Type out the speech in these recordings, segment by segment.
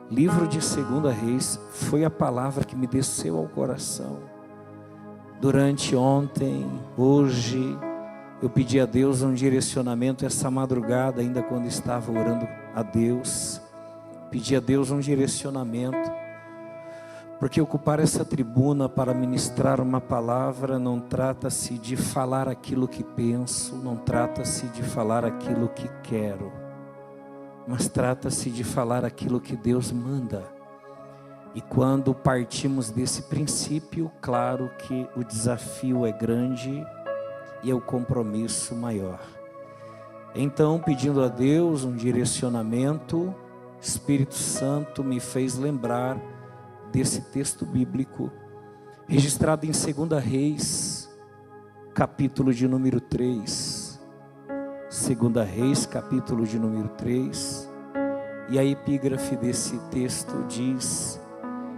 livro de 2 Reis, foi a palavra que me desceu ao coração. Durante ontem, hoje, eu pedi a Deus um direcionamento essa madrugada, ainda quando estava orando a Deus. Pedi a Deus um direcionamento, porque ocupar essa tribuna para ministrar uma palavra não trata-se de falar aquilo que penso, não trata-se de falar aquilo que quero, mas trata-se de falar aquilo que Deus manda. E quando partimos desse princípio, claro que o desafio é grande e é o compromisso maior. Então, pedindo a Deus um direcionamento, Espírito Santo me fez lembrar desse texto bíblico, registrado em 2 Reis, capítulo de número 3. 2 Reis, capítulo de número 3. E a epígrafe desse texto diz: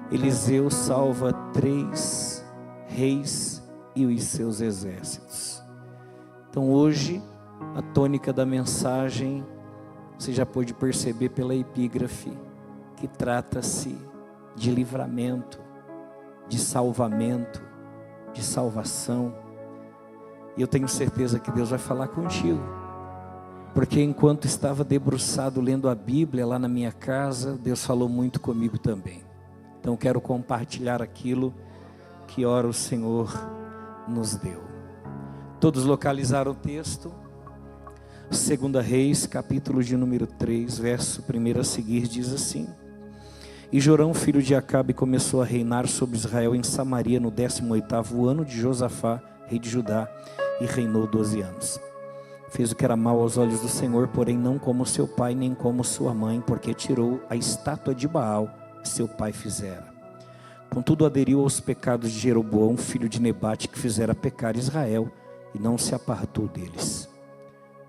Eliseu salva 3 reis e os seus exércitos. Então hoje, a tônica da mensagem, você já pôde perceber pela epígrafe, que trata-se de livramento, de salvamento, de salvação. E eu tenho certeza que Deus vai falar contigo, porque enquanto estava debruçado lendo a Bíblia lá na minha casa, Deus falou muito comigo também. Então quero compartilhar aquilo que ora o Senhor nos deu. Todos localizaram o texto? 2 Reis, capítulo de número 3, verso 1 a seguir, diz assim: E Jorão, filho de Acabe, começou a reinar sobre Israel em Samaria no 18º ano de Josafá, rei de Judá, e reinou 12 anos. Fez o que era mal aos olhos do Senhor, porém não como seu pai, nem como sua mãe, porque tirou a estátua de Baal que seu pai fizera. Contudo, aderiu aos pecados de Jeroboão, filho de Nebate, que fizera pecar Israel, e não se apartou deles.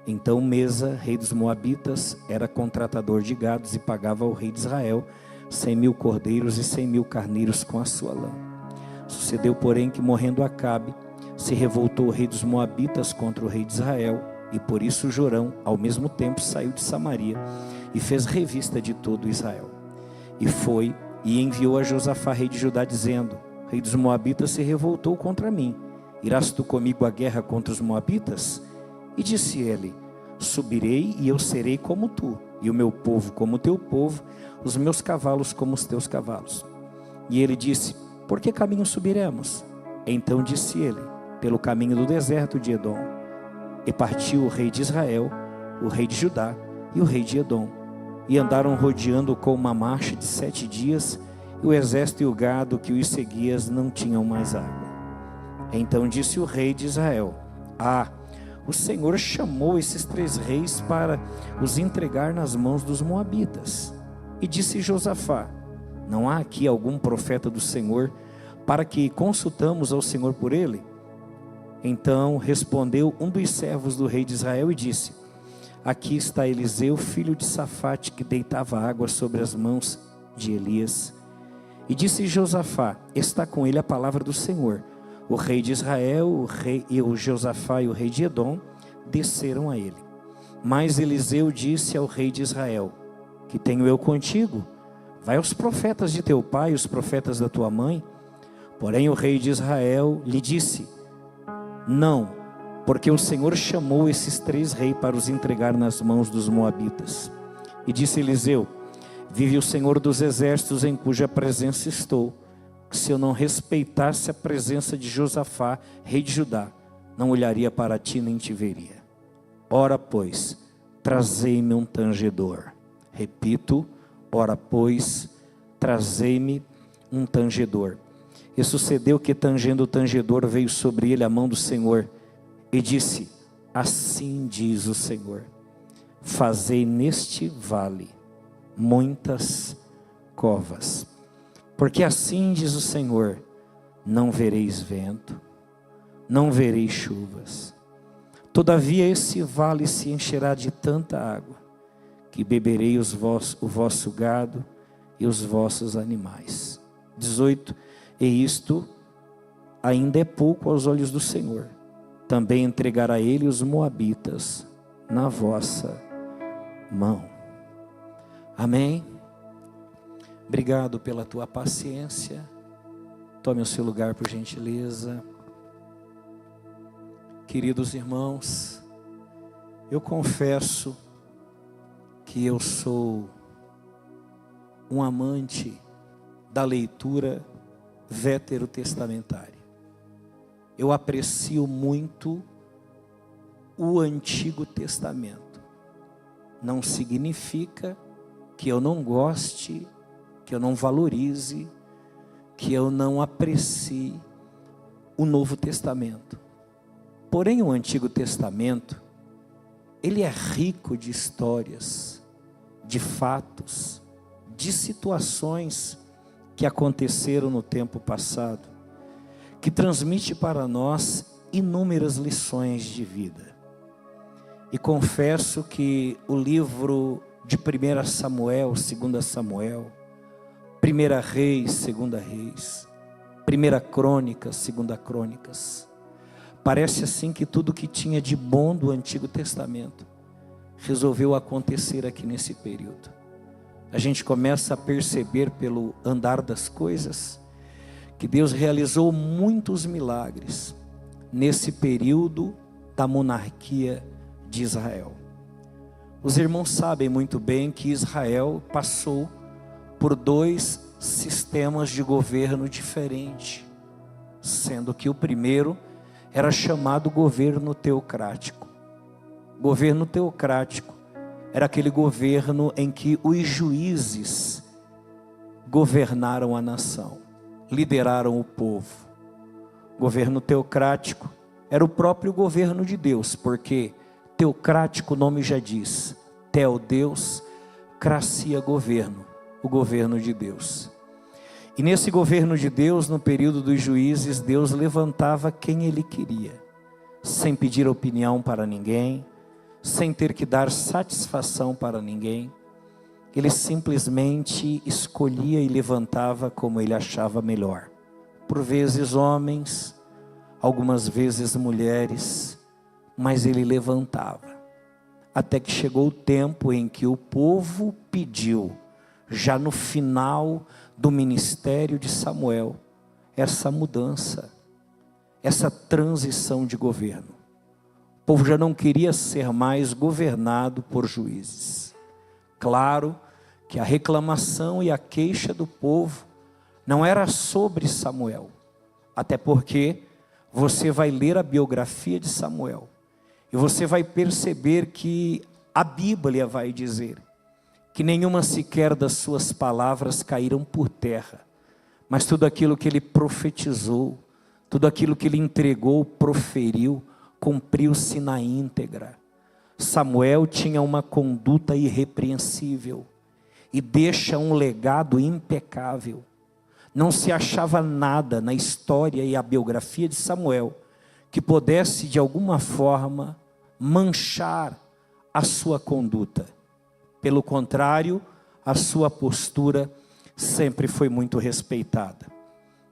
Então Mesa, rei dos Moabitas, era contratador de gados e pagava ao rei de Israel 100.000 cordeiros e 100.000 carneiros com a sua lã. Sucedeu, porém, que morrendo Acabe, se revoltou o rei dos Moabitas contra o rei de Israel, e por isso Jorão, ao mesmo tempo, saiu de Samaria e fez revista de todo Israel. E foi e enviou a Josafá, rei de Judá, dizendo: Rei dos Moabitas se revoltou contra mim. Irás tu comigo à guerra contra os Moabitas? E disse ele: Subirei e eu serei como tu, e o meu povo como o teu povo, os meus cavalos como os teus cavalos. E ele disse: Por que caminho subiremos? Então disse ele: Pelo caminho do deserto de Edom. E partiu o rei de Israel, o rei de Judá e o rei de Edom, e andaram rodeando com uma marcha de 7 dias, e o exército e o gado que os seguia não tinham mais água. Então disse o rei de Israel: o Senhor chamou esses 3 reis para os entregar nas mãos dos Moabitas. E disse Josafá: Não há aqui algum profeta do Senhor para que consultamos ao Senhor por ele? Então respondeu um dos servos do rei de Israel e disse: Aqui está Eliseu, filho de Safate, que deitava água sobre as mãos de Elias. E disse Josafá: Está com ele a palavra do Senhor. O rei de Israel, o Josafá e o rei de Edom desceram a ele. Mas Eliseu disse ao rei de Israel: Que tenho eu contigo? Vai aos profetas de teu pai, os profetas da tua mãe. Porém o rei de Israel lhe disse: Não, porque o Senhor chamou esses 3 reis para os entregar nas mãos dos Moabitas. E disse Eliseu: Vive o Senhor dos exércitos, em cuja presença estou, que se eu não respeitasse a presença de Josafá, rei de Judá, não olharia para ti nem te veria. Ora, pois, trazei-me um tangedor. Repito, ora, pois, trazei-me um tangedor. E sucedeu que, tangendo o tangedor, veio sobre ele a mão do Senhor, e disse: Assim diz o Senhor: Fazei neste vale muitas covas. Porque assim diz o Senhor: Não vereis vento, não vereis chuvas. Todavia esse vale se encherá de tanta água, que beberei o vosso gado e os vossos animais. 18. E isto ainda é pouco aos olhos do Senhor. Também entregará ele os Moabitas na vossa mão. Amém? Obrigado pela tua paciência. Tome o seu lugar, por gentileza. Queridos irmãos, eu confesso que eu sou um amante da leitura veterotestamentária. Eu aprecio muito o Antigo Testamento. Não significa que eu não goste, que eu não valorize, que eu não aprecie o Novo Testamento. Porém, o Antigo Testamento, ele é rico de histórias, de fatos, de situações que aconteceram no tempo passado, que transmite para nós inúmeras lições de vida. E confesso que o livro de 1 Samuel, 2 Samuel, 1 Reis, 2 Reis, 1 Crônicas, 2 Crônicas, parece assim que tudo que tinha de bom do Antigo Testamento resolveu acontecer aqui nesse período. A gente começa a perceber pelo andar das coisas que Deus realizou muitos milagres nesse período da monarquia de Israel. Os irmãos sabem muito bem que Israel passou por 2 sistemas de governo diferentes, sendo que o primeiro era chamado governo teocrático. Governo teocrático era aquele governo em que os juízes governaram a nação, lideraram o povo. Governo teocrático era o próprio governo de Deus, porque teocrático, o nome já diz, teo Deus, cracia governo, o governo de Deus. E nesse governo de Deus, no período dos juízes, Deus levantava quem Ele queria, sem pedir opinião para ninguém, sem ter que dar satisfação para ninguém. Ele simplesmente escolhia e levantava como Ele achava melhor. Por vezes homens, algumas vezes mulheres, mas Ele levantava. Até que chegou o tempo em que o povo pediu, já no final do ministério de Samuel, essa mudança, essa transição de governo. O povo já não queria ser mais governado por juízes. Claro que a reclamação e a queixa do povo não era sobre Samuel, até porque você vai ler a biografia de Samuel e você vai perceber que a Bíblia vai dizer que nenhuma sequer das suas palavras caíram por terra, mas tudo aquilo que ele profetizou, tudo aquilo que ele entregou, proferiu, cumpriu-se na íntegra. Samuel tinha uma conduta irrepreensível e deixa um legado impecável. Não se achava nada na história e a biografia de Samuel que pudesse de alguma forma manchar a sua conduta. Pelo contrário, a sua postura sempre foi muito respeitada.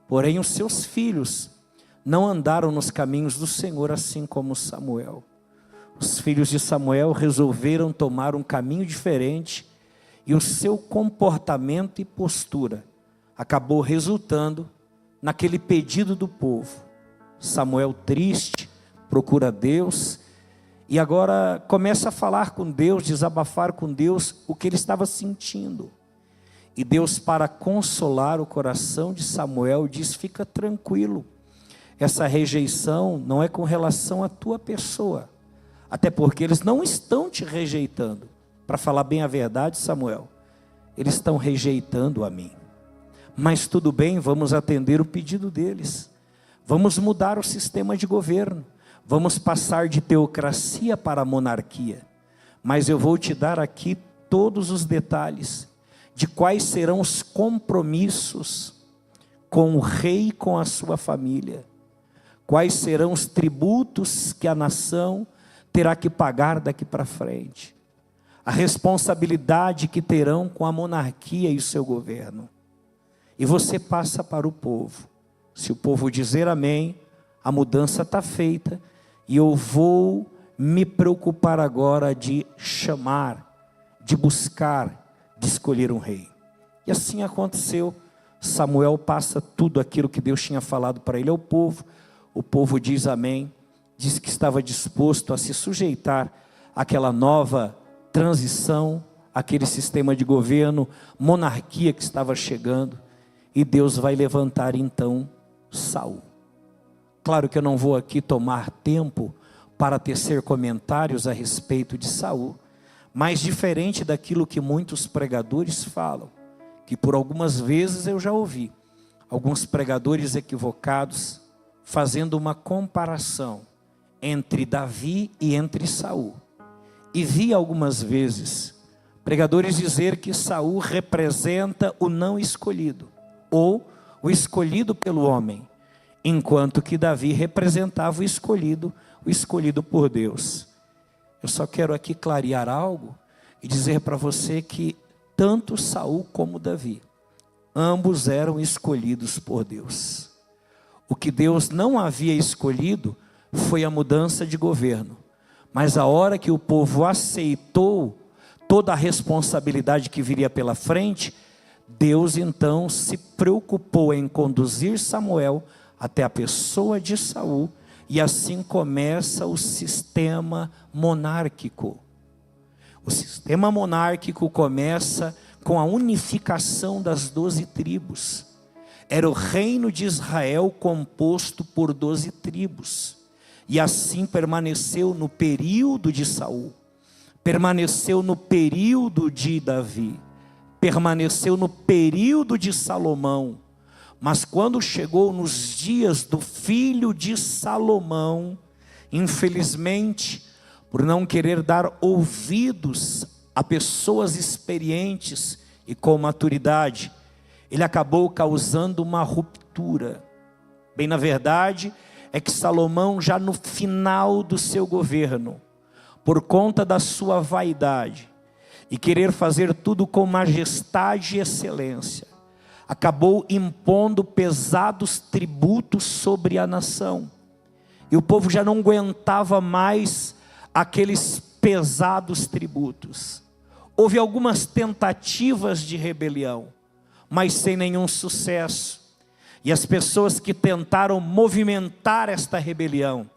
Porém, os seus filhos não andaram nos caminhos do Senhor assim como Samuel. Os filhos de Samuel resolveram tomar um caminho diferente e o seu comportamento e postura acabou resultando naquele pedido do povo. Samuel triste, procura Deus e agora começa a falar com Deus, desabafar com Deus o que ele estava sentindo. E Deus, para consolar o coração de Samuel, diz: fica tranquilo, essa rejeição não é com relação à tua pessoa, até porque eles não estão te rejeitando. Para falar bem a verdade, Samuel, eles estão rejeitando a mim. Mas tudo bem, vamos atender o pedido deles. Vamos mudar o sistema de governo. Vamos passar de teocracia para monarquia. Mas eu vou te dar aqui todos os detalhes de quais serão os compromissos com o rei e com a sua família. Quais serão os tributos que a nação terá que pagar daqui para frente. A responsabilidade que terão com a monarquia e o seu governo. E você passa para o povo. Se o povo dizer amém, a mudança está feita. E eu vou me preocupar agora de chamar, de buscar, de escolher um rei. E assim aconteceu. Samuel passa tudo aquilo que Deus tinha falado para ele ao povo. O povo diz amém, diz que estava disposto a se sujeitar àquela nova transição, aquele sistema de governo, monarquia que estava chegando. E Deus vai levantar então Saul. Claro que eu não vou aqui tomar tempo para tecer comentários a respeito de Saul, mas diferente daquilo que muitos pregadores falam, que por algumas vezes eu já ouvi, alguns pregadores equivocados, fazendo uma comparação entre Davi e entre Saul. E vi algumas vezes pregadores dizer que Saul representa o não escolhido, ou o escolhido pelo homem, enquanto que Davi representava o escolhido por Deus. Eu só quero aqui clarear algo e dizer para você que tanto Saul como Davi, ambos eram escolhidos por Deus. O que Deus não havia escolhido foi a mudança de governo, mas a hora que o povo aceitou toda a responsabilidade que viria pela frente, Deus então se preocupou em conduzir Samuel até a pessoa de Saul, e assim começa o sistema monárquico. O sistema monárquico começa com a unificação das 12 tribos. Era o reino de Israel composto por 12 tribos. E assim permaneceu no período de Saul, permaneceu no período de Davi, permaneceu no período de Salomão. Mas quando chegou nos dias do filho de Salomão, infelizmente, por não querer dar ouvidos a pessoas experientes e com maturidade, ele acabou causando uma ruptura. Bem, na verdade, é que Salomão, já no final do seu governo, por conta da sua vaidade e querer fazer tudo com majestade e excelência, acabou impondo pesados tributos sobre a nação. E o povo já não aguentava mais aqueles pesados tributos. Houve algumas tentativas de rebelião, mas sem nenhum sucesso. E as pessoas que tentaram movimentar esta rebelião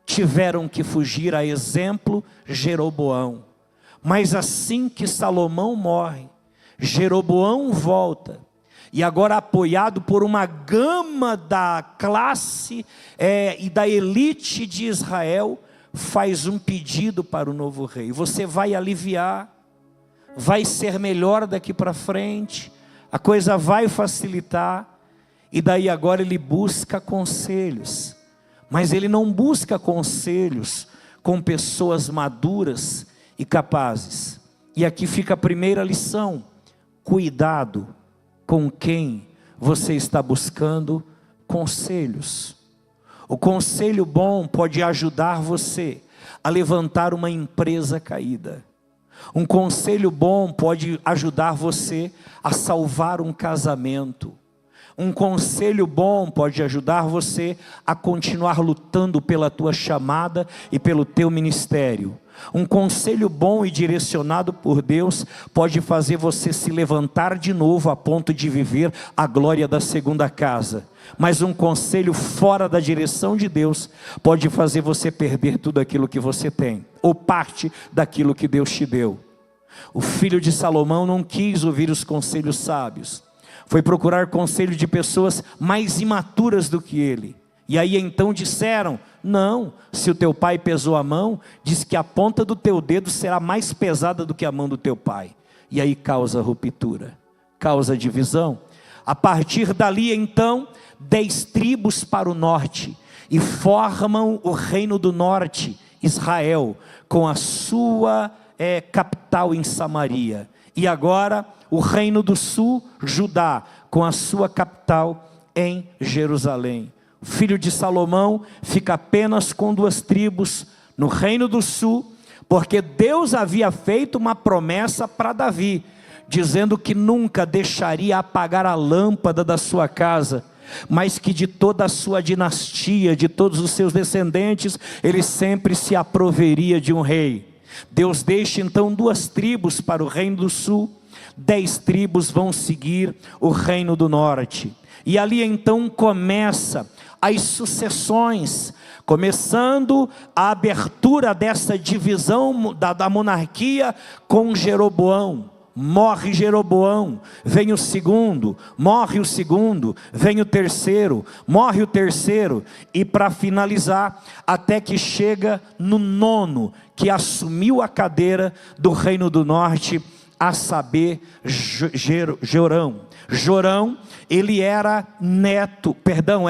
tiveram que fugir, a exemplo Jeroboão. Mas assim que Salomão morre, Jeroboão volta, e agora apoiado por uma gama da classe e da elite de Israel, faz um pedido para o novo rei: você vai aliviar, vai ser melhor daqui para frente, a coisa vai facilitar. E daí agora ele busca conselhos, mas ele não busca conselhos com pessoas maduras e capazes. E aqui fica a primeira lição: cuidado com quem você está buscando conselhos. O conselho bom pode ajudar você a levantar uma empresa caída. Um conselho bom pode ajudar você a salvar um casamento. Um conselho bom pode ajudar você a continuar lutando pela tua chamada e pelo teu ministério. Um conselho bom e direcionado por Deus pode fazer você se levantar de novo a ponto de viver a glória da segunda casa. Mas um conselho fora da direção de Deus pode fazer você perder tudo aquilo que você tem, ou parte daquilo que Deus te deu. O filho de Salomão não quis ouvir os conselhos sábios, foi procurar conselho de pessoas mais imaturas do que ele. E aí então disseram: não, se o teu pai pesou a mão, diz que a ponta do teu dedo será mais pesada do que a mão do teu pai. E aí causa ruptura, causa divisão. A partir dali então, 10 tribos para o norte, e formam o reino do norte, Israel, com a sua capital em Samaria. E agora o reino do sul, Judá, com a sua capital em Jerusalém. O filho de Salomão fica apenas com 2 tribos no reino do sul, porque Deus havia feito uma promessa para Davi, dizendo que nunca deixaria apagar a lâmpada da sua casa, mas que de toda a sua dinastia, de todos os seus descendentes, ele sempre se aproveria de um rei. Deus deixa então 2 tribos para o reino do sul, 10 tribos vão seguir o reino do norte. E ali então começa as sucessões, começando a abertura dessa divisão da monarquia com Jeroboão. Morre Jeroboão, vem o segundo, morre o segundo, vem o terceiro, morre o terceiro, e para finalizar, até que chega no 9º, que assumiu a cadeira do reino do norte, a saber, Jorão. Jorão, ele era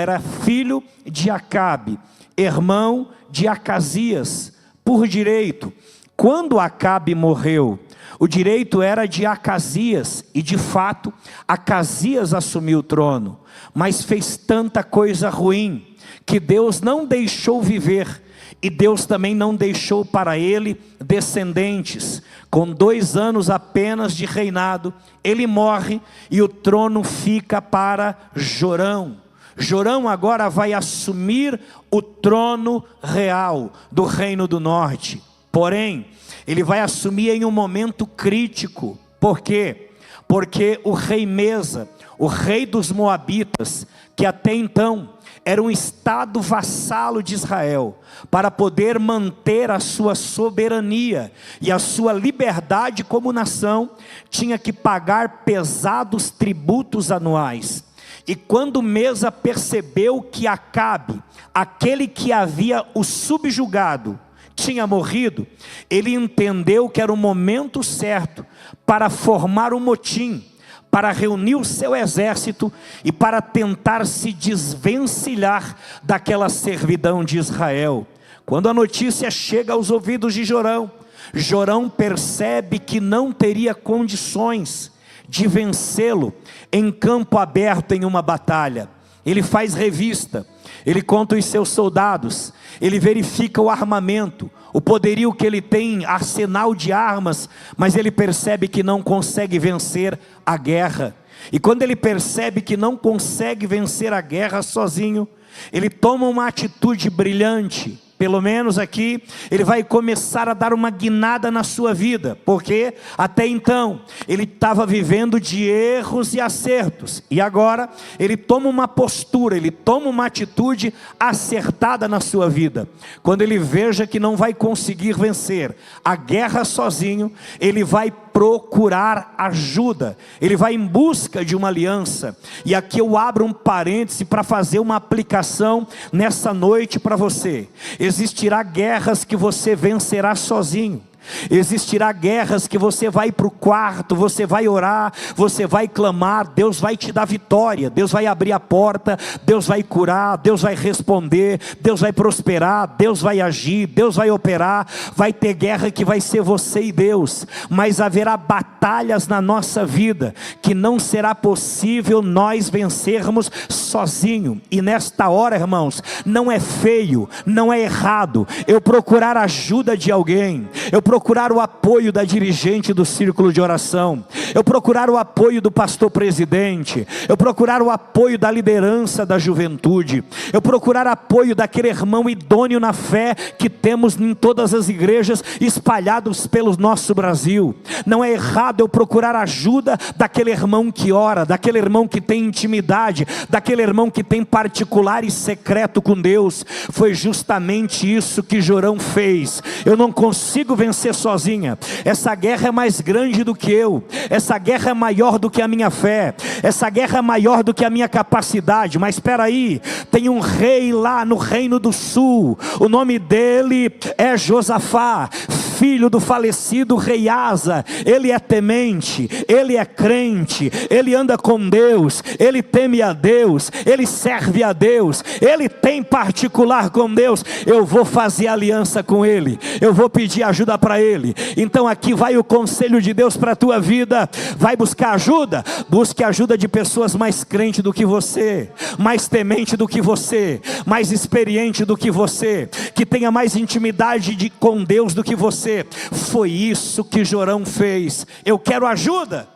era filho de Acabe, irmão de Acasias, por direito. Quando Acabe morreu, o direito era de Acasias, e de fato, Acasias assumiu o trono, mas fez tanta coisa ruim, que Deus não deixou viver, e Deus também não deixou para ele descendentes. Com 2 anos apenas de reinado, ele morre, e o trono fica para Jorão. Jorão agora vai assumir o trono real do reino do norte. Porém, ele vai assumir em um momento crítico. Por quê? Porque o rei Mesa, o rei dos Moabitas, que até então era um estado vassalo de Israel, para poder manter a sua soberania e a sua liberdade como nação, tinha que pagar pesados tributos anuais. E quando Mesa percebeu que Acabe, aquele que havia o subjugado, tinha morrido, ele entendeu que era o momento certo para formar um motim, para reunir o seu exército e para tentar se desvencilhar daquela servidão de Israel. Quando a notícia chega aos ouvidos de Jorão, Jorão percebe que não teria condições de vencê-lo em campo aberto em uma batalha. Ele faz revista, ele conta os seus soldados, ele verifica o armamento, o poderio que ele tem, arsenal de armas, mas ele percebe que não consegue vencer a guerra. E quando ele percebe que não consegue vencer a guerra sozinho, ele toma uma atitude brilhante. Pelo menos aqui, ele vai começar a dar uma guinada na sua vida, porque até então, ele estava vivendo de erros e acertos, e agora, ele toma uma postura, ele toma uma atitude acertada na sua vida. Quando ele veja que não vai conseguir vencer a guerra sozinho, ele vai procurar ajuda, ele vai em busca de uma aliança. E aqui eu abro um parêntese para fazer uma aplicação nessa noite para você. Existirá guerras que você vencerá sozinho. Existirá guerras que você vai para o quarto, você vai orar, você vai clamar, Deus vai te dar vitória, Deus vai abrir a porta, Deus vai curar, Deus vai responder, Deus vai prosperar, Deus vai agir, Deus vai operar. Vai ter guerra que vai ser você e Deus, mas haverá batalhas na nossa vida que não será possível nós vencermos sozinho. E nesta hora, irmãos, não é feio, não é errado eu procurar a ajuda de alguém, eu procurar o apoio da dirigente do círculo de oração, eu procurar o apoio do pastor presidente, eu procurar o apoio da liderança da juventude, eu procurar apoio daquele irmão idôneo na fé que temos em todas as igrejas espalhados pelo nosso Brasil. Não é errado eu procurar ajuda daquele irmão que ora, daquele irmão que tem intimidade, daquele irmão que tem particular e secreto com Deus. Foi justamente isso que Jorão fez. Eu não consigo vencer sozinha, essa guerra é mais grande do que eu, essa guerra é maior do que a minha fé, essa guerra é maior do que a minha capacidade. Mas espera aí, tem um rei lá no reino do sul, o nome dele é Josafá, filho do falecido rei Asa. Ele é temente, ele é crente, ele anda com Deus, ele teme a Deus, ele serve a Deus, ele tem particular com Deus. Eu vou fazer aliança com ele, eu vou pedir ajuda para ele. Então aqui vai o conselho de Deus para a tua vida. Vai buscar ajuda? Busque ajuda de pessoas mais crentes do que você, mais temente do que você, mais experiente do que você, que tenha mais intimidade com Deus do que você. Foi isso que Jorão fez. Eu quero ajuda,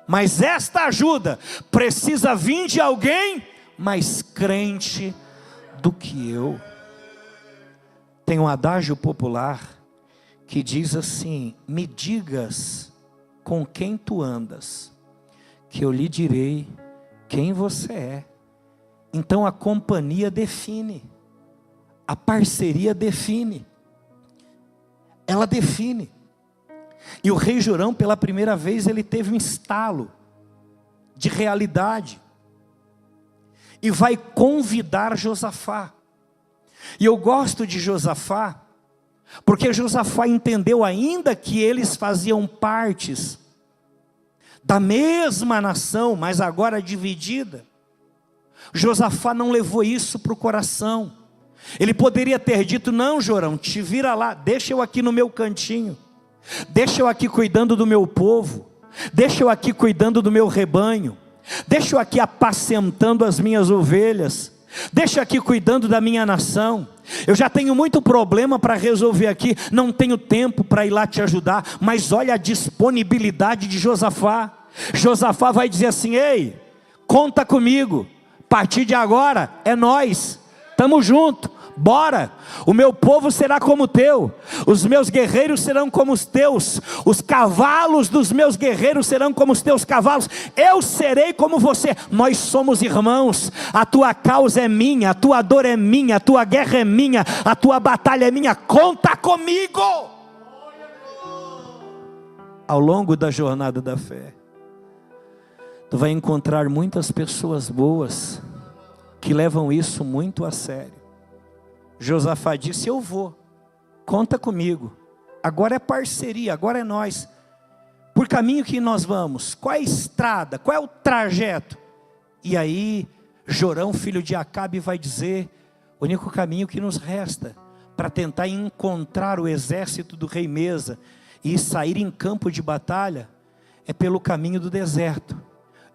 mas esta ajuda precisa vir de alguém mais crente do que eu. Tem um adágio popular que diz assim: me digas com quem tu andas, que eu lhe direi quem você é. Então a companhia define, a parceria define, ela define. E o rei Jorão, pela primeira vez, ele teve um estalo de realidade, e vai convidar Josafá. E eu gosto de Josafá, porque Josafá entendeu ainda que eles faziam partes da mesma nação, mas agora dividida. Josafá não levou isso para o coração. Ele poderia ter dito: não, Jorão, te vira lá, deixa eu aqui no meu cantinho, deixa eu aqui cuidando do meu povo, deixa eu aqui cuidando do meu rebanho, deixa eu aqui apacentando as minhas ovelhas, deixa eu aqui cuidando da minha nação. Eu já tenho muito problema para resolver aqui, não tenho tempo para ir lá te ajudar. Mas olha a disponibilidade de Josafá. Josafá vai dizer assim: ei, conta comigo, a partir de agora é nós, estamos juntos, bora. O meu povo será como o teu, os meus guerreiros serão como os teus, os cavalos dos meus guerreiros serão como os teus cavalos, eu serei como você. Nós somos irmãos, a tua causa é minha, a tua dor é minha, a tua guerra é minha, a tua batalha é minha, conta comigo. Ao longo da jornada da fé, tu vai encontrar muitas pessoas boas que levam isso muito a sério. Josafá disse: eu vou, conta comigo, agora é parceria, agora é nós. Por caminho que nós vamos, qual é a estrada, qual é o trajeto? E aí Jorão, filho de Acabe, vai dizer: o único caminho que nos resta para tentar encontrar o exército do rei Mesa e sair em campo de batalha é pelo caminho do deserto,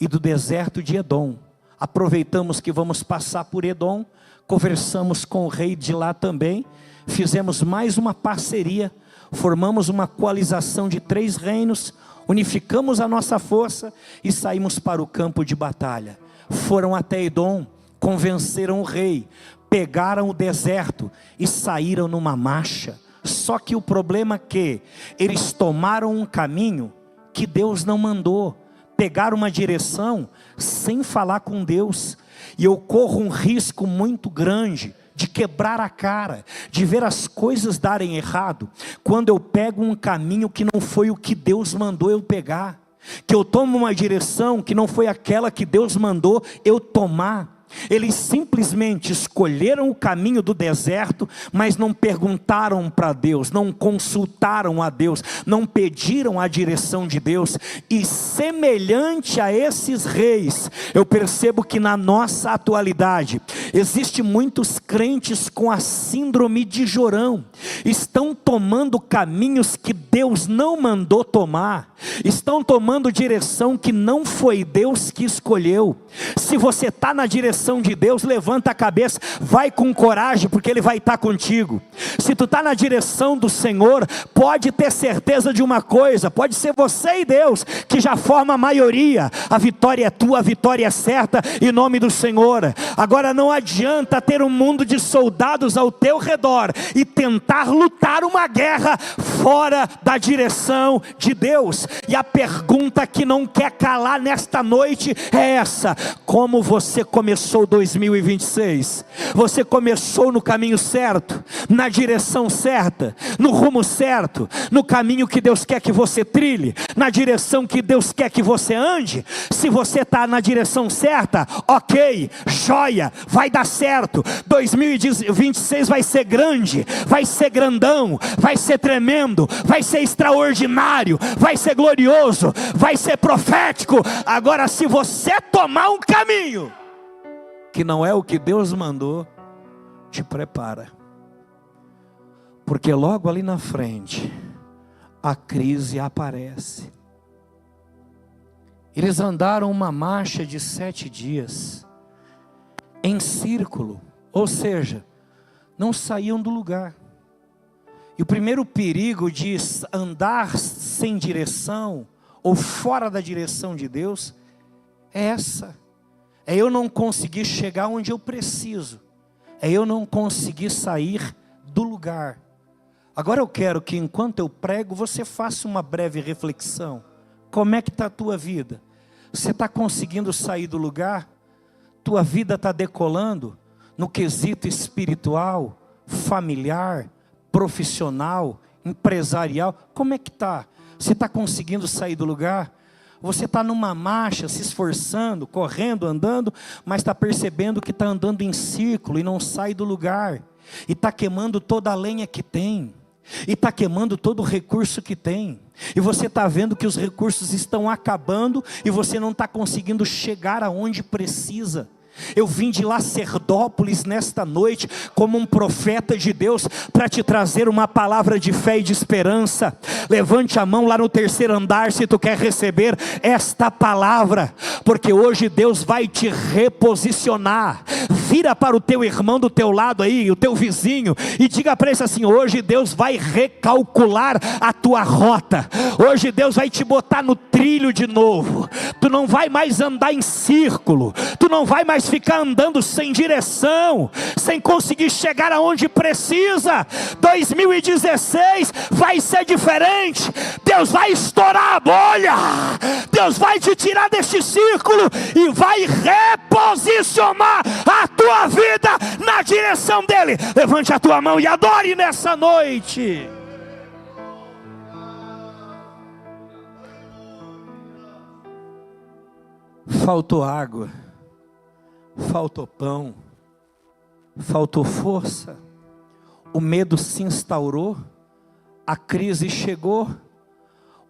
e do deserto de Edom. Aproveitamos que vamos passar por Edom, conversamos com o rei de lá também, fizemos mais uma parceria, formamos uma coalização de 3 reinos, unificamos a nossa força e saímos para o campo de batalha. Foram até Edom, convenceram o rei, pegaram o deserto e saíram numa marcha. Só que o problema é que eles tomaram um caminho que Deus não mandou, pegaram uma direção sem falar com Deus. E eu corro um risco muito grande de quebrar a cara, de ver as coisas darem errado, quando eu pego um caminho que não foi o que Deus mandou eu pegar, que eu tomo uma direção que não foi aquela que Deus mandou eu tomar. Eles simplesmente escolheram o caminho do deserto, mas não perguntaram para Deus, não consultaram a Deus, não pediram a direção de Deus. E semelhante a esses reis, eu percebo que na nossa atualidade existe muitos crentes com a síndrome de Jorão, estão tomando caminhos que Deus não mandou tomar, estão tomando direção que não foi Deus que escolheu. Se você está na direção de Deus, levanta a cabeça, vai com coragem, porque Ele vai estar contigo. Se tu está na direção do Senhor, pode ter certeza de uma coisa: pode ser você e Deus que já forma a maioria, a vitória é tua, a vitória é certa, em nome do Senhor. Agora não adianta ter um mundo de soldados ao teu redor e tentar lutar uma guerra fora da direção de Deus. E a pergunta que não quer calar nesta noite é essa: como você começou 2026? Você começou no caminho certo, na direção certa, no rumo certo, no caminho que Deus quer que você trilhe, na direção que Deus quer que você ande? Se você está na direção certa, ok, joia, vai dar certo. 2026 vai ser grande, vai ser grandão, vai ser tremendo, vai ser extraordinário, vai ser glorioso, vai ser profético. Agora, se você tomar um caminho que não é o que Deus mandou, te prepara, porque logo ali na frente a crise aparece. Eles andaram uma marcha de 7 dias em círculo, ou seja, não saíam do lugar. E o primeiro perigo de andar sem direção ou fora da direção de Deus é essa: é eu não conseguir chegar onde eu preciso, é eu não conseguir sair do lugar. Agora eu quero que enquanto eu prego, você faça uma breve reflexão Como é que está a tua vida? Você está conseguindo sair do lugar? Tua vida está decolando no quesito espiritual, familiar, profissional, empresarial? Como é que está? Você está conseguindo sair do lugar? Você está numa marcha, se esforçando, correndo, andando, mas está percebendo que está andando em círculo e não sai do lugar. E está queimando toda a lenha que tem. E está queimando todo o recurso que tem. E você está vendo que os recursos estão acabando e você não está conseguindo chegar aonde precisa. Eu vim de Lacerdópolis nesta noite como um profeta de Deus para te trazer uma palavra de fé e de esperança. Levante a mão lá no terceiro andar se tu quer receber esta palavra, porque hoje Deus vai te reposicionar. Vira para o teu irmão do teu lado aí, o teu vizinho, e diga para ele assim: hoje Deus vai recalcular a tua rota. Hoje Deus vai te botar no trilho de novo. Tu não vai mais andar em círculo, tu não vai mais ficar andando sem direção, sem conseguir chegar aonde precisa. 2016 vai ser diferente. Deus vai estourar a bolha, Deus vai te tirar deste círculo e vai reposicionar a tua vida na direção dele. Levante a tua mão e adore nessa noite. Faltou água, faltou pão, faltou força, o medo se instaurou, a crise chegou,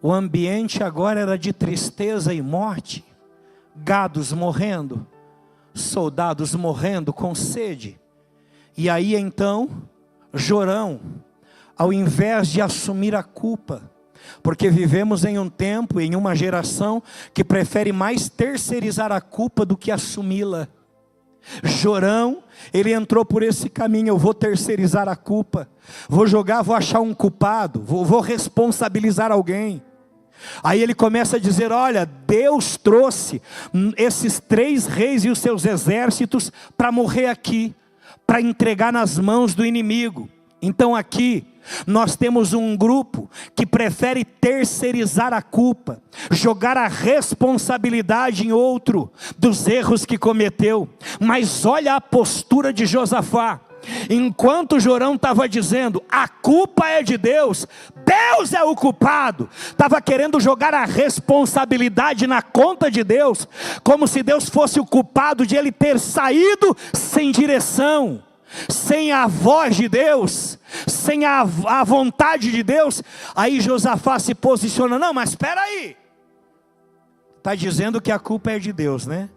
o ambiente agora era de tristeza e morte, gados morrendo, soldados morrendo com sede. E aí então, Jorão, ao invés de assumir a culpa, porque vivemos em um tempo, em uma geração que prefere mais terceirizar a culpa do que assumi-la. Jorão, ele entrou por esse caminho: eu vou terceirizar a culpa, vou achar um culpado, vou responsabilizar alguém. Aí ele começa a dizer: olha, Deus trouxe esses 3 reis e os seus exércitos para morrer aqui, para entregar nas mãos do inimigo. Então aqui nós temos um grupo que prefere terceirizar a culpa, jogar a responsabilidade em outro dos erros que cometeu. Mas olha a postura de Josafá. Enquanto Jorão estava dizendo: a culpa é de Deus, Deus é o culpado, estava querendo jogar a responsabilidade na conta de Deus, como se Deus fosse o culpado de ele ter saído sem direção, sem a voz de Deus, sem a vontade de Deus. Aí Josafá se posiciona: não, mas espera aí, está dizendo que a culpa é de Deus, né?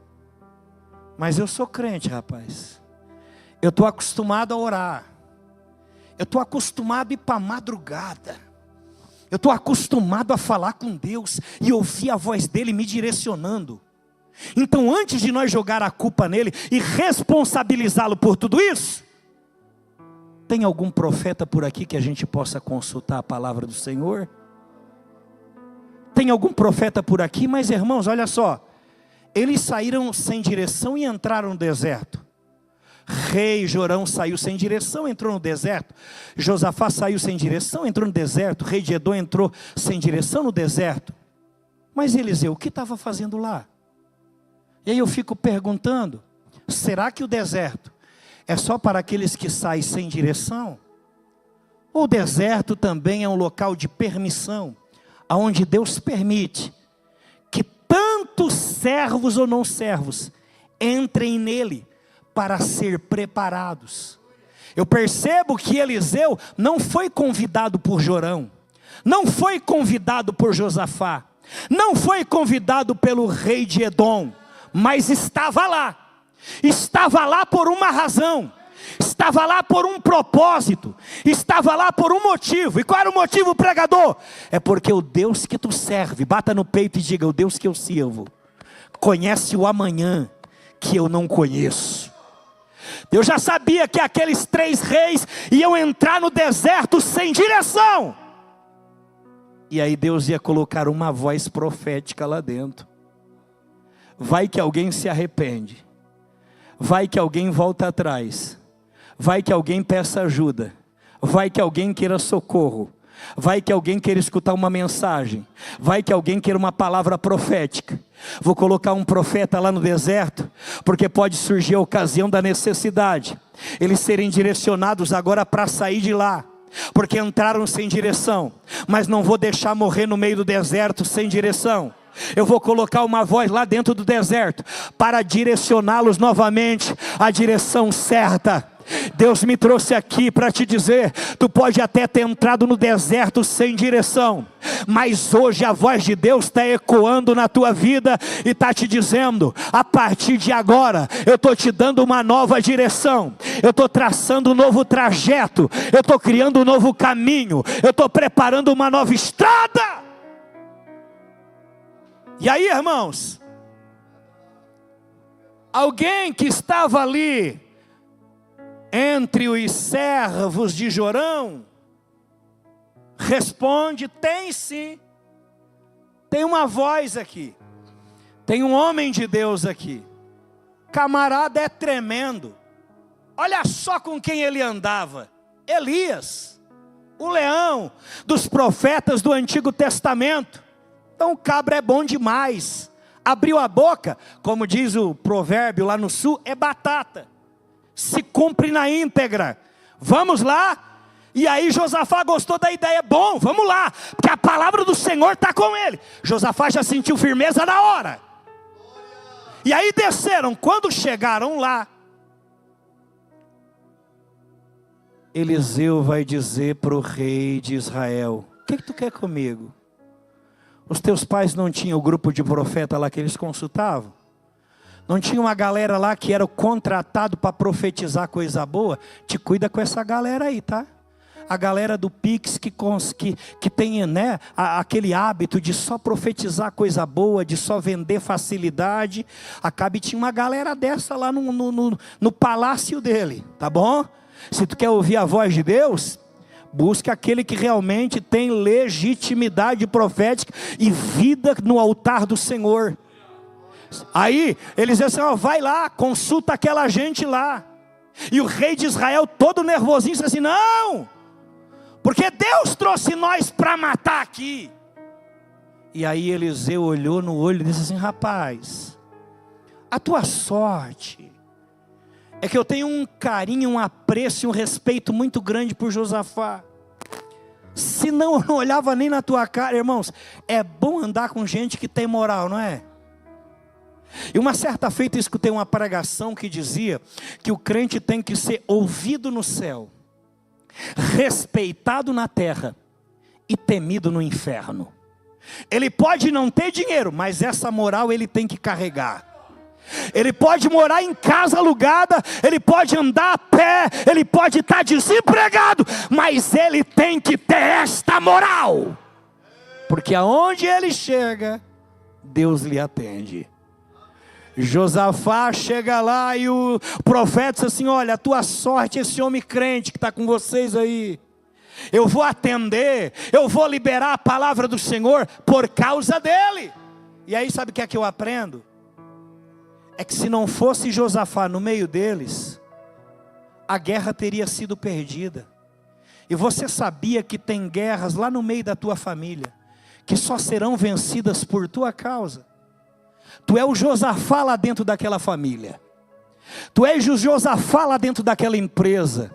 Mas eu sou crente, rapaz, eu estou acostumado a orar, eu estou acostumado a ir para a madrugada, eu estou acostumado a falar com Deus e ouvir a voz dele me direcionando. Então antes de nós jogar a culpa nele e responsabilizá-lo por tudo isso, tem algum profeta por aqui que a gente possa consultar a palavra do Senhor? Tem algum profeta por aqui? Mas irmãos, olha só, eles saíram sem direção e entraram no deserto. Rei Jorão saiu sem direção, entrou no deserto. Josafá saiu sem direção, entrou no deserto. Rei de Edom entrou sem direção no deserto. Mas Eliseu, o que estava fazendo lá? E aí eu fico perguntando: será que o deserto é só para aqueles que saem sem direção? Ou o deserto também é um local de permissão, onde Deus permite que tantos servos ou não servos entrem nele para ser preparados? Eu percebo que Eliseu não foi convidado por Jorão, não foi convidado por Josafá, não foi convidado pelo rei de Edom, mas estava lá por uma razão, estava lá por um propósito, estava lá por um motivo. E qual era o motivo, pregador? É porque o Deus que tu serve, bata no peito e diga: o Deus que eu sirvo conhece o amanhã que eu não conheço. Deus já sabia que aqueles 3 reis iam entrar no deserto sem direção, e aí Deus ia colocar uma voz profética lá dentro. Vai que alguém se arrepende, vai que alguém volta atrás, vai que alguém peça ajuda, vai que alguém queira socorro, Vai que alguém queira escutar uma mensagem. Vai que alguém queira uma palavra profética. Vou colocar um profeta lá no deserto, porque pode surgir a ocasião da necessidade. Eles serem direcionados agora para sair de lá, porque entraram sem direção. Mas não vou deixar morrer no meio do deserto sem direção. Eu vou colocar uma voz lá dentro do deserto, para direcioná-los novamente à direção certa. Deus me trouxe aqui para te dizer, tu pode até ter entrado no deserto sem direção, mas hoje a voz de Deus está ecoando na tua vida e está te dizendo, a partir de agora, eu estou te dando uma nova direção, eu estou traçando um novo trajeto, eu estou criando um novo caminho, eu estou preparando uma nova estrada. E aí, irmãos, alguém que estava ali entre os servos de Jorão, responde, tem sim, tem uma voz aqui, tem um homem de Deus aqui, camarada é tremendo, olha só com quem ele andava, Elias, o leão dos profetas do Antigo Testamento. Então o cabra é bom demais, abriu a boca, como diz o provérbio lá no sul, é batata. Se cumpre na íntegra, vamos lá. E aí Josafá gostou da ideia, bom, vamos lá, porque a palavra do Senhor está com ele. Josafá já sentiu firmeza na hora. E aí desceram, quando chegaram lá, Eliseu vai dizer para o rei de Israel, o que tu quer comigo? Os teus pais não tinham o grupo de profeta lá que eles consultavam? Não tinha uma galera lá que era contratado para profetizar coisa boa? Te cuida com essa galera aí, tá? A galera do Pix que tem, né, aquele hábito de só profetizar coisa boa, de só vender facilidade. Acabe tinha uma galera dessa lá no palácio dele, tá bom? Se tu quer ouvir a voz de Deus, busque aquele que realmente tem legitimidade profética e vida no altar do Senhor. Aí eles dizem assim, ó, vai lá, consulta aquela gente lá. E o rei de Israel todo nervosinho disse assim, não, porque Deus trouxe nós para matar aqui. E aí Eliseu olhou no olho e disse assim, rapaz, a tua sorte é que eu tenho um carinho, um apreço e um respeito muito grande por Josafá. Senão eu não olhava nem na tua cara. Irmãos, é bom andar com gente que tem moral, não é? E uma certa feita eu escutei uma pregação que dizia que o crente tem que ser ouvido no céu, respeitado na terra e temido no inferno. Ele pode não ter dinheiro, mas essa moral ele tem que carregar. Ele pode morar em casa alugada, ele pode andar a pé, ele pode estar desempregado, mas ele tem que ter esta moral, porque aonde ele chega, Deus lhe atende. Josafá chega lá e o profeta diz assim, olha, a tua sorte é esse homem crente que está com vocês aí. Eu vou atender, eu vou liberar a palavra do Senhor por causa dele. E aí sabe o que é que eu aprendo? É que se não fosse Josafá no meio deles, a guerra teria sido perdida. E você sabia que tem guerras lá no meio da tua família, que só serão vencidas por tua causa. Tu é o Josafá lá dentro daquela família. Tu és o Josafá lá dentro daquela empresa.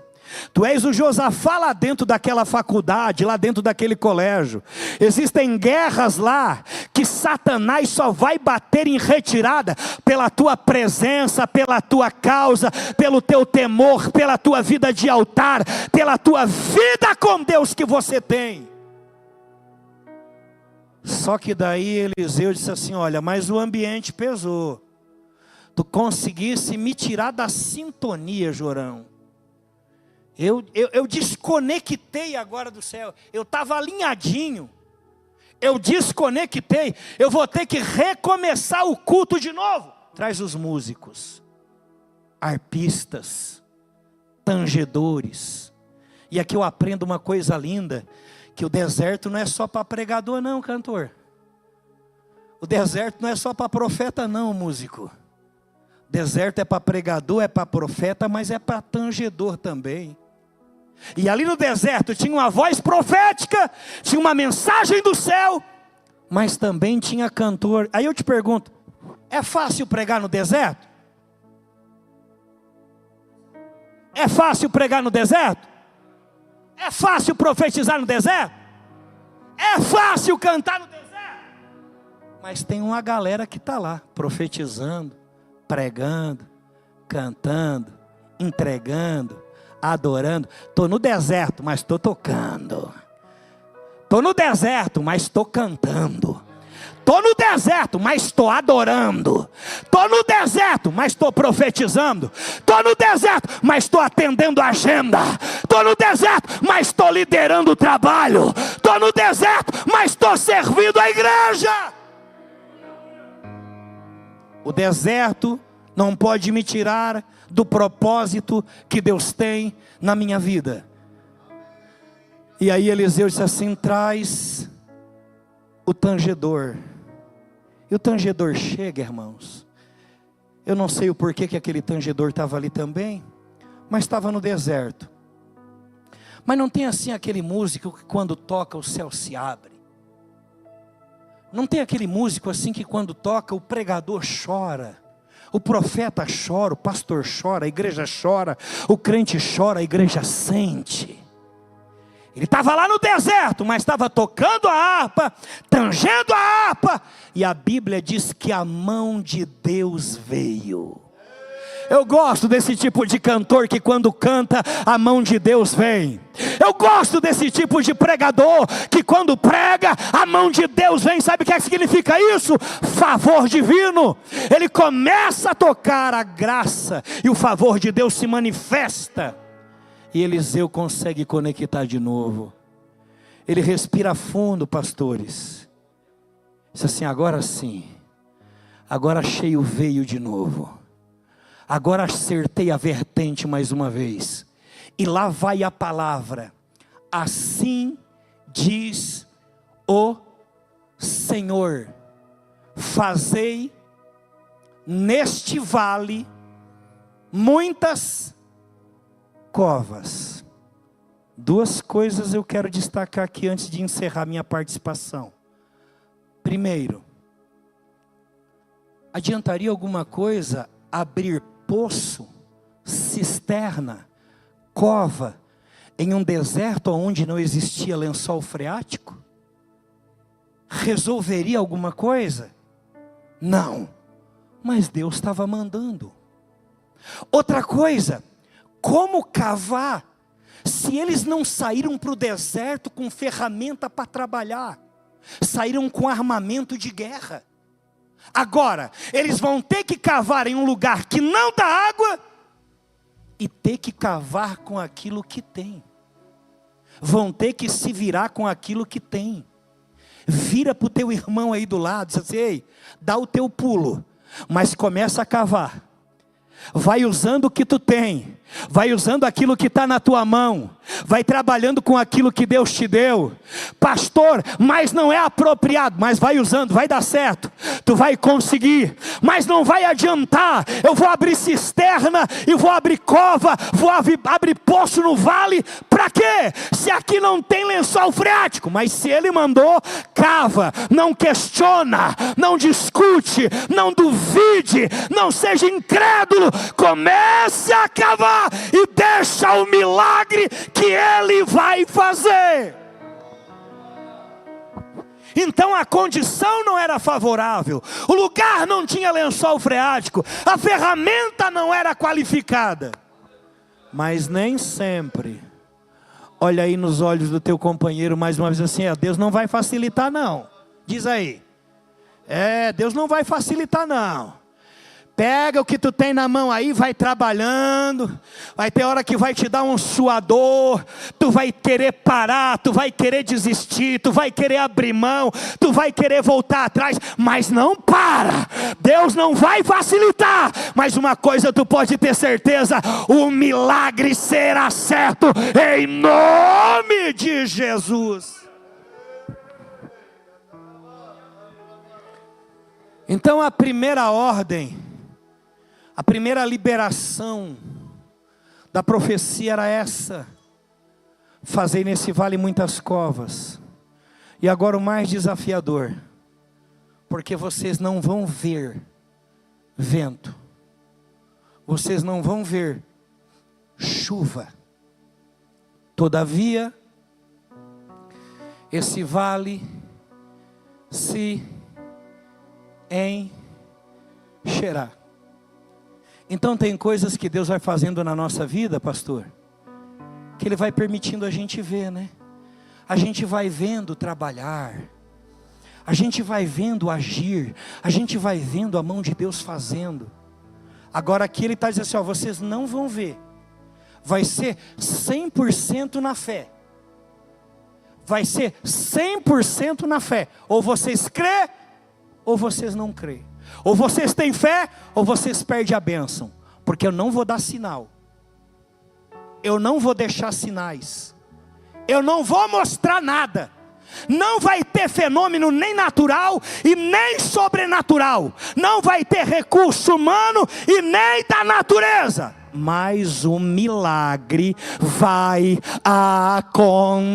Tu és o Josafá lá dentro daquela faculdade, lá dentro daquele colégio. Existem guerras lá que Satanás só vai bater em retirada pela tua presença, pela tua causa, pelo teu temor, pela tua vida de altar, pela tua vida com Deus que você tem. Só que daí Eliseu disse assim, olha, mas o ambiente pesou. Tu conseguisse me tirar da sintonia, Jorão. Eu desconectei agora do céu. Eu estava alinhadinho. Eu desconectei. Eu vou ter que recomeçar o culto de novo. Traz os músicos, arpistas, tangedores. E aqui eu aprendo uma coisa linda, que o deserto não é só para pregador não, cantor. O deserto não é só para profeta não, músico. Deserto é para pregador, é para profeta, mas é para tangedor também. E ali no deserto tinha uma voz profética, tinha uma mensagem do céu, mas também tinha cantor. Aí eu te pergunto, é fácil pregar no deserto? É fácil pregar no deserto? É fácil profetizar no deserto? É fácil cantar no deserto? Mas tem uma galera que está lá, profetizando, pregando, cantando, entregando, adorando. Estou no deserto, mas estou tocando. Estou no deserto, mas estou cantando. Estou no deserto, mas estou adorando. Estou no deserto, mas estou profetizando. Estou no deserto, mas estou atendendo a agenda. Estou no deserto, mas estou liderando o trabalho. Estou no deserto, mas estou servindo a igreja. O deserto não pode me tirar do propósito que Deus tem na minha vida. E aí Eliseu disse assim: traz o tangedor. E o tangedor chega, irmãos. Eu não sei o porquê que aquele tangedor estava ali também, mas estava no deserto. Mas não tem assim aquele músico que quando toca o céu se abre. Não tem aquele músico assim que quando toca o pregador chora, o profeta chora, o pastor chora, a igreja chora, o crente chora, a igreja sente. Ele estava lá no deserto, mas estava tocando a harpa, tangendo a harpa, e a Bíblia diz que a mão de Deus veio. Eu gosto desse tipo de cantor que quando canta, a mão de Deus vem. Eu gosto desse tipo de pregador que quando prega, a mão de Deus vem. Sabe o que significa isso? Favor divino. Ele começa a tocar a graça e o favor de Deus se manifesta. E Eliseu consegue conectar de novo. Ele respira fundo, pastores. Diz assim: agora sim, agora cheio veio de novo. Agora acertei a vertente mais uma vez. E lá vai a palavra: assim diz o Senhor, fazei neste vale muitas covas. Duas coisas eu quero destacar aqui antes de encerrar minha participação. Primeiro, adiantaria alguma coisa abrir poço, cisterna, cova em um deserto onde não existia lençol freático? Resolveria alguma coisa? Não, mas Deus estava mandando. Outra coisa, como cavar se eles não saíram para o deserto com ferramenta para trabalhar? Saíram com armamento de guerra. Agora, eles vão ter que cavar em um lugar que não dá água e ter que cavar com aquilo que tem. Vão ter que se virar com aquilo que tem. Vira para o teu irmão aí do lado, diz assim: ei, dá o teu pulo, mas começa a cavar. Vai usando o que tu tem, vai usando aquilo que está na tua mão, vai trabalhando com aquilo que Deus te deu. Pastor, mas não é apropriado, mas vai usando, vai dar certo, tu vai conseguir, mas não vai adiantar. Eu vou abrir cisterna, e vou abrir cova, vou abrir poço no vale, para quê? Se aqui não tem lençol freático. Mas se Ele mandou, cava, não questiona, não discute, não duvide, não seja incrédulo, comece a cavar e deixa o milagre que Ele vai fazer. Então a condição não era favorável, o lugar não tinha lençol freático, a ferramenta não era qualificada. Mas nem sempre, olha aí nos olhos do teu companheiro mais uma vez assim: Deus não vai facilitar não. Diz aí: Deus não vai facilitar não. Pega o que tu tem na mão aí, vai trabalhando. Vai ter hora que vai te dar um suador. Tu vai querer parar, tu vai querer desistir, tu vai querer abrir mão, tu vai querer voltar atrás, mas não para. Deus não vai facilitar. Mas uma coisa tu pode ter certeza: o milagre será certo, em nome de Jesus. Então a primeira ordem, a primeira liberação da profecia era essa: fazei nesse vale muitas covas. E agora o mais desafiador, porque vocês não vão ver vento, vocês não vão ver chuva. Todavia, esse vale se encherá. Então tem coisas que Deus vai fazendo na nossa vida, pastor, que Ele vai permitindo a gente ver, né? A gente vai vendo trabalhar, a gente vai vendo agir, a gente vai vendo a mão de Deus fazendo. Agora aqui Ele está dizendo assim, ó, vocês não vão ver. Vai ser 100% na fé. Vai ser 100% na fé. Ou vocês crê, ou vocês não crê. Ou vocês têm fé, ou vocês perdem a bênção. Porque eu não vou dar sinal. Eu não vou deixar sinais. Eu não vou mostrar nada. Não vai ter fenômeno nem natural e nem sobrenatural. Não vai ter recurso humano e nem da natureza. Mas o milagre vai acontecer.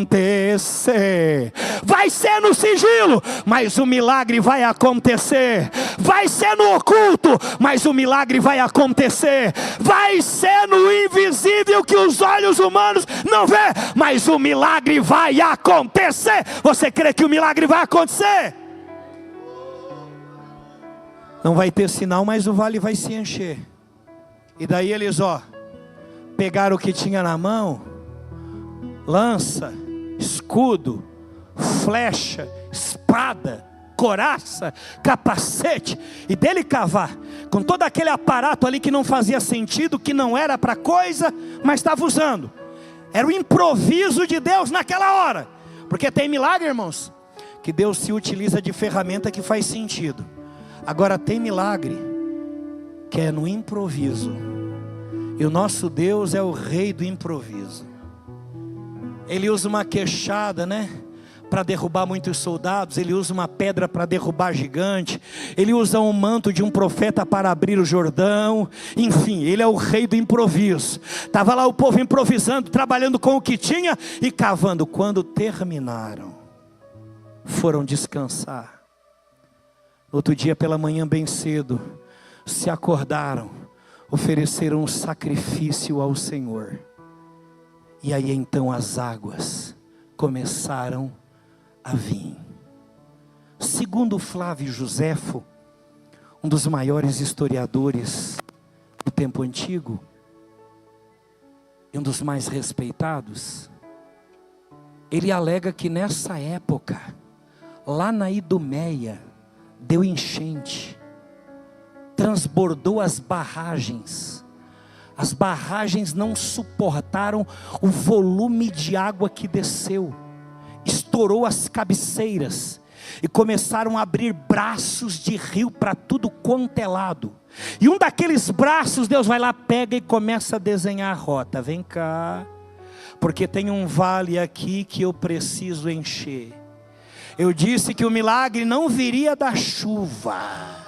Vai ser no sigilo, mas o milagre vai acontecer. Vai ser no oculto, mas o milagre vai acontecer. Vai ser no invisível que os olhos humanos não vê, mas o milagre vai acontecer. Você crê que o milagre vai acontecer? Não vai ter sinal, mas o vale vai se encher. E daí eles, pegaram o que tinha na mão, lança, escudo, flecha, espada, coraça, capacete, e dele cavar, com todo aquele aparato ali que não fazia sentido, que não era para coisa, mas estava usando. Era o improviso de Deus naquela hora. Porque tem milagre, irmãos, que Deus se utiliza de ferramenta que faz sentido. Agora tem milagre que é no improviso. E o nosso Deus é o rei do improviso. Ele usa uma queixada, né, para derrubar muitos soldados. Ele usa uma pedra para derrubar gigante. Ele usa um manto de um profeta para abrir o Jordão. Enfim, ele é o rei do improviso. Estava lá o povo improvisando, trabalhando com o que tinha e cavando. Quando terminaram, foram descansar. Outro dia pela manhã bem cedo, se acordaram, ofereceram um sacrifício ao Senhor. E aí então as águas começaram a vir. Segundo Flávio Joséfo, um dos maiores historiadores do tempo antigo, e um dos mais respeitados, ele alega que nessa época, lá na Idumeia, deu enchente, transbordou as barragens não suportaram o volume de água que desceu, estourou as cabeceiras, e começaram a abrir braços de rio para tudo quanto é lado, e um daqueles braços, Deus vai lá, pega e começa a desenhar a rota. Vem cá, porque tem um vale aqui que eu preciso encher. Eu disse que o milagre não viria da chuva,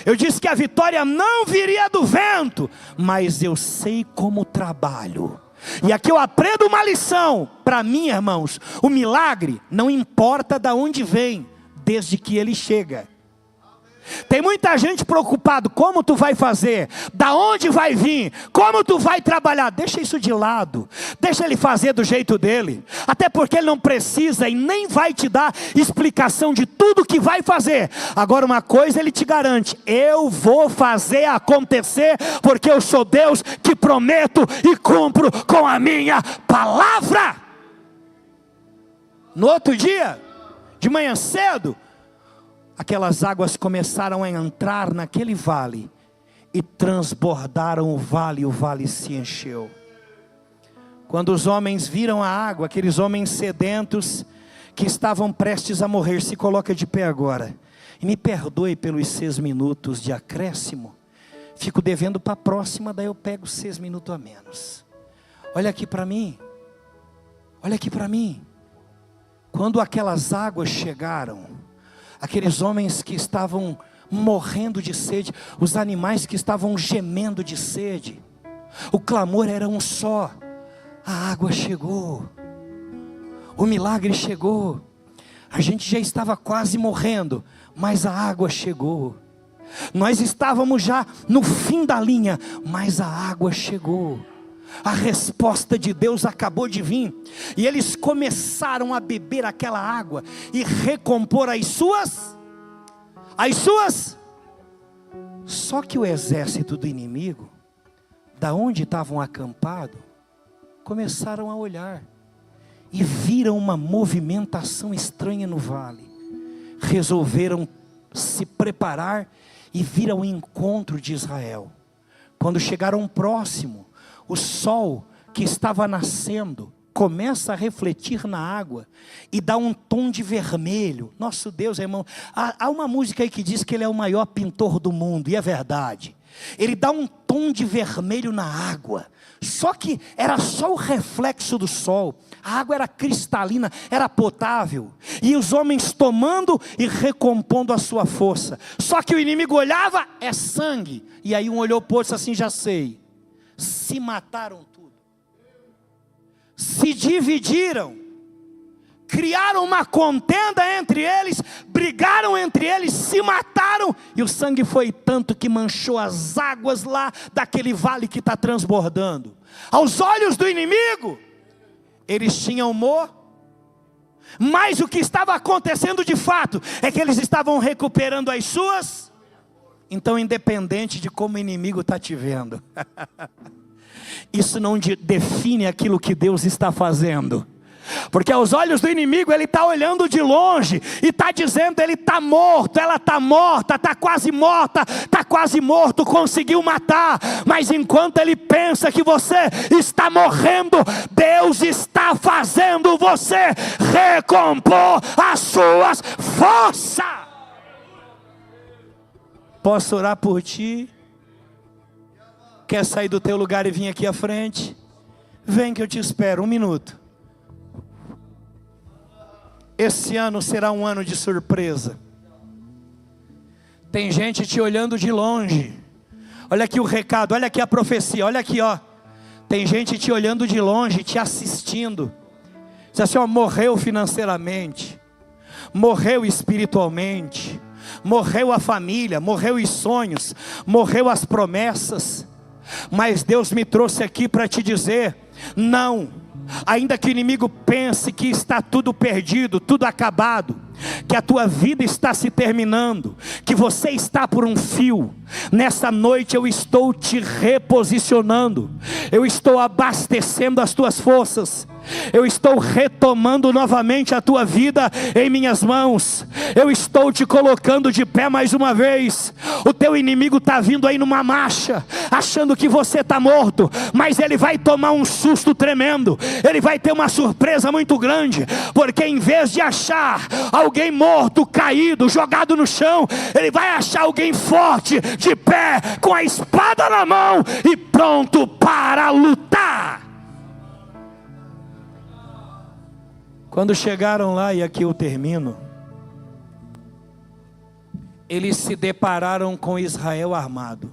eu disse que a vitória não viria do vento, mas eu sei como trabalho. E aqui eu aprendo uma lição. Para mim, irmãos, o milagre não importa de onde vem, desde que ele chega. Tem muita gente preocupada, como tu vai fazer, da onde vai vir, como tu vai trabalhar. Deixa isso de lado, deixa ele fazer do jeito dele, até porque ele não precisa e nem vai te dar explicação de tudo que vai fazer. Agora uma coisa ele te garante: eu vou fazer acontecer, porque eu sou Deus que prometo e cumpro com a minha palavra. No outro dia, de manhã cedo, aquelas águas começaram a entrar naquele vale e transbordaram o vale se encheu. Quando os homens viram a água, aqueles homens sedentos que estavam prestes a morrer, se coloca de pé agora. E me perdoe pelos 6 minutos de acréscimo, fico devendo para a próxima, daí eu pego 6 minutos a menos. Olha aqui para mim, olha aqui para mim. Quando aquelas águas chegaram, aqueles homens que estavam morrendo de sede, os animais que estavam gemendo de sede, o clamor era um só: a água chegou, O milagre chegou. A gente já estava quase morrendo, mas a água chegou. Nós estávamos já no fim da linha, mas a água chegou. A resposta de Deus acabou de vir. E eles começaram a beber aquela água e recompor as suas. Só que o exército do inimigo, da onde estavam acampados, começaram a olhar e viram uma movimentação estranha no vale. Resolveram se preparar e vir ao encontro de Israel. Quando chegaram próximo, o sol que estava nascendo começa a refletir na água e dá um tom de vermelho. Nosso Deus, irmão, há uma música aí que diz que ele é o maior pintor do mundo, e é verdade. Ele dá um tom de vermelho na água, só que era só o reflexo do sol. A água era cristalina, era potável, e os homens tomando e recompondo a sua força. Só que o inimigo olhava, é sangue. E aí um olhou para o outro assim, já sei. Se mataram tudo, se dividiram, criaram uma contenda entre eles, brigaram entre eles, se mataram, e o sangue foi tanto que manchou as águas lá daquele vale que está transbordando. Aos olhos do inimigo, eles tinham humor, mas o que estava acontecendo de fato é que eles estavam recuperando as suas. Então, independente de como o inimigo está te vendo, isso não define aquilo que Deus está fazendo. Porque aos olhos do inimigo ele está olhando de longe e está dizendo, ele está morto, ela está morta, está quase morta, está quase morto, conseguiu matar. Mas enquanto ele pensa que você está morrendo, Deus está fazendo você recompor as suas forças. Posso orar por ti? Quer sair do teu lugar e vir aqui à frente? Vem que eu te espero, 1 minuto. Esse ano será um ano de surpresa. Tem gente te olhando de longe. Olha aqui o recado, olha aqui a profecia, olha aqui, ó. Tem gente te olhando de longe, te assistindo. Diz assim, ó, morreu financeiramente, morreu espiritualmente, morreu a família, morreu os sonhos, morreu as promessas. Mas Deus me trouxe aqui para te dizer, não. Ainda que o inimigo pense que está tudo perdido, tudo acabado, que a tua vida está se terminando, que você está por um fio, nessa noite eu estou te reposicionando, eu estou abastecendo as tuas forças, eu estou retomando novamente a tua vida em minhas mãos, eu estou te colocando de pé mais uma vez. O teu inimigo está vindo aí numa marcha, achando que você está morto, mas ele vai tomar um susto tremendo, ele vai ter uma surpresa muito grande, porque em vez de achar alguém morto, caído, jogado no chão, ele vai achar alguém forte, de pé, com a espada na mão e pronto para lutar. Quando chegaram lá, e aqui eu termino, eles se depararam com Israel armado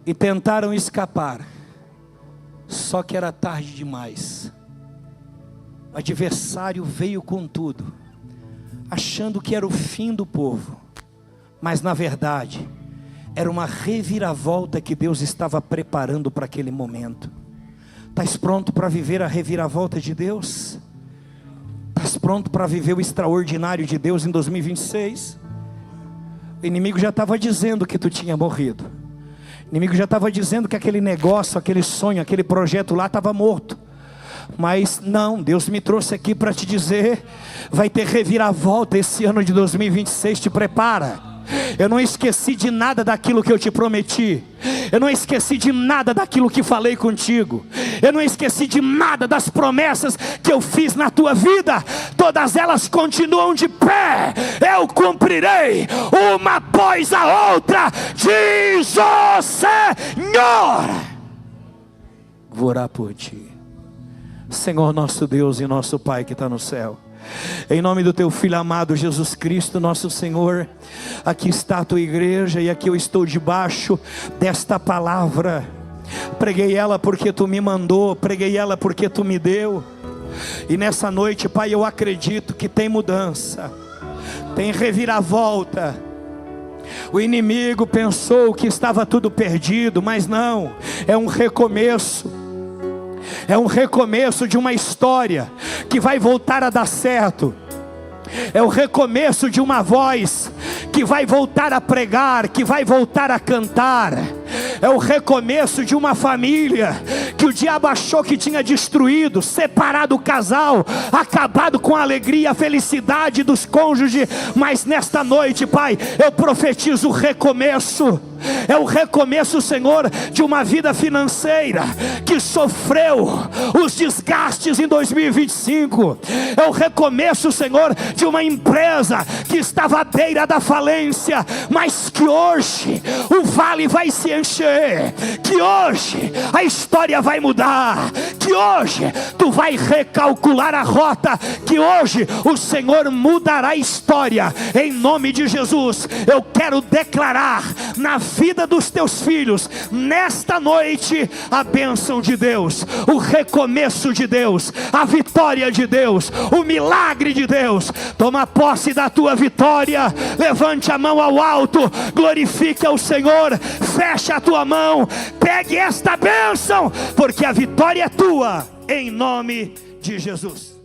e tentaram escapar, só que era tarde demais. O adversário veio com tudo, achando que era o fim do povo, mas na verdade era uma reviravolta que Deus estava preparando para aquele momento. Estás pronto para viver a reviravolta de Deus? Estás pronto para viver o extraordinário de Deus em 2026? O inimigo já estava dizendo que tu tinha morrido. O inimigo já estava dizendo que aquele negócio, aquele sonho, aquele projeto lá estava morto. Mas não, Deus me trouxe aqui para te dizer, vai ter reviravolta esse ano de 2026, te prepara. Eu não esqueci de nada daquilo que eu te prometi. Eu não esqueci de nada daquilo que falei contigo. Eu não esqueci de nada das promessas que eu fiz na tua vida. Todas elas continuam de pé. Eu cumprirei uma após a outra, diz o Senhor. Vou orar por ti. Senhor nosso Deus e nosso Pai que está no céu, em nome do teu Filho amado Jesus Cristo, nosso Senhor, aqui está a tua igreja e aqui eu estou debaixo desta palavra. Preguei ela porque tu me mandou, preguei ela porque tu me deu. E nessa noite, Pai, eu acredito que tem mudança, tem reviravolta. O inimigo pensou que estava tudo perdido, mas não, é um recomeço. É um recomeço de uma história que vai voltar a dar certo. É o recomeço de uma voz que vai voltar a pregar, que vai voltar a cantar. É o recomeço de uma família que o diabo achou que tinha destruído, separado o casal, acabado com a alegria e a felicidade dos cônjuges. Mas nesta noite, Pai, eu profetizo o recomeço. É o recomeço, Senhor, de uma vida financeira que sofreu os desgastes em 2025. É o recomeço, Senhor, de uma empresa que estava à beira da falência, mas que hoje o vale vai se encher, que hoje a história vai mudar, que hoje tu vai recalcular a rota, que hoje o Senhor mudará a história, em nome de Jesus. Eu quero declarar na vida dos teus filhos, nesta noite, a bênção de Deus, o recomeço de Deus, a vitória de Deus, o milagre de Deus. Toma posse da tua vitória, levante a mão ao alto, glorifique ao Senhor, fecha a tua mão, pegue esta bênção, porque a vitória é tua, em nome de Jesus.